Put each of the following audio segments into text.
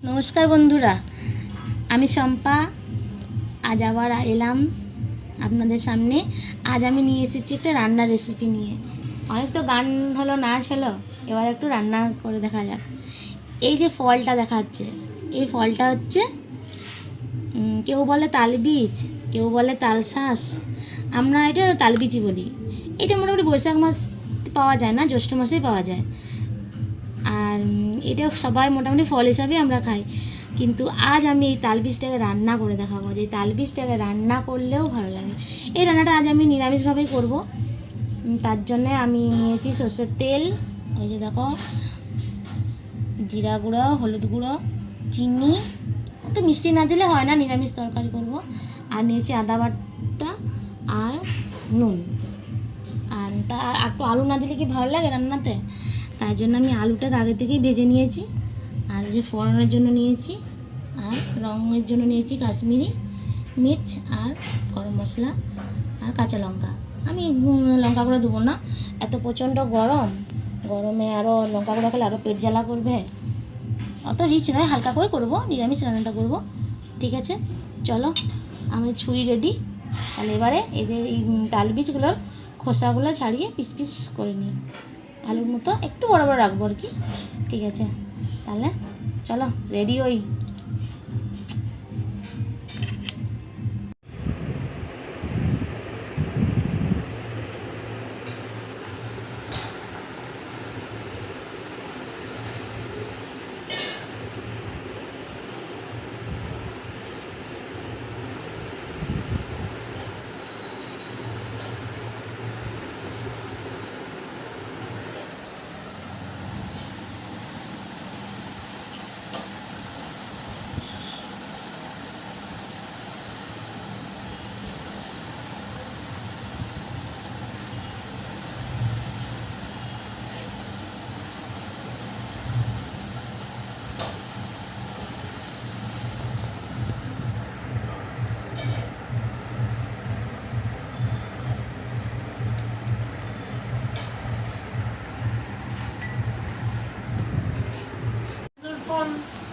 নমস্কার বন্ধুরা, আমি শম্পা। আজ আবার এলাম আপনাদের সামনে। আজ আমি নিয়ে এসেছি একটা রান্নার রেসিপি নিয়ে। অনেক তো গান হলো, নাচ হলো, এবার একটু রান্না করে দেখা যাক। এই যে ফলটা দেখাচ্ছে, এই ফলটা হচ্ছে কেউ বলে তালবীজ, কেউ বলে তালশাঁস, আমরা এটা তালবীজই বলি। এটা মোটামুটি বৈশাখ মাস পাওয়া যায় না, জ্যৈষ্ঠ মাসেই পাওয়া যায়। আর এটা সবাই মোটামুটি ফল হিসাবে আমরা খাই। কিন্তু আজ আমি এই তালবীজটাকে রান্না করে দেখাবো, যে তালবীজটাকে রান্না করলেও ভালো লাগে। এই রান্নাটা আজ আমি নিরামিষভাবেই করব। তার জন্যে আমি নিয়েছি সর্ষের তেল, ওই যে দেখো, জিরা গুঁড়ো, হলুদ গুঁড়ো, চিনি, একটু মিষ্টি না দিলে হয় না, নিরামিষ তরকারি করব। আর নিয়েছি আদা বাটা আর নুন। আর তা একটু আলু না দিলে কি ভালো লাগে রান্নাতে, তাই জন্য আমি আলুটাকে আগে থেকেই ভেজে নিয়েছি। আর যে ফোড়নের জন্য নিয়েছি, আর রঙের জন্য নিয়েছি কাশ্মীরি মির্চ আর গরম মশলা আর কাঁচা লঙ্কা। আমি লঙ্কা গুঁড়ো দেবো না, এত প্রচণ্ড গরমে আরও লঙ্কা গুঁড়ো খেলে আরও পেট জ্বালা করবে। অত রিচ নয়, হালকা করে করবো, নিরামিষ রান্নাটা করব। ঠিক আছে, চলো, আমি ছুরি রেডি। তাহলে এবারে এদের এই তালবীজগুলোর খোসাগুলো ছাড়িয়ে পিস পিস করে নিই, আলুর মতো একটু বড় বড় রাখবো আর কি। ঠিক আছে, তাহলে চলো রেডি হই।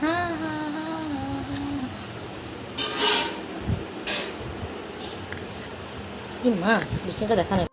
হ্যাঁ হ্যাঁ হ্যাঁ হ্যাঁ হ্যাঁ, কি মা বিষয়টা দেখা নেই।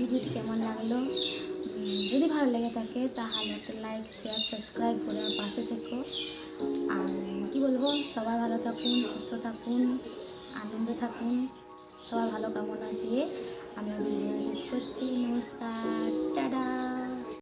ভিডিওটি কেমন লাগলো। যদি ভালো লেগে থাকে তাহলে একটা লাইক শেয়ার সাবস্ক্রাইব করে আমার পাশে থেকো। আর কী বলবো, সবাই ভালো থাকুন, সুস্থ থাকুন, আনন্দে থাকুন, সবাই ভালো কামনা চেয়ে আমি ভিডিও শেষ করছি।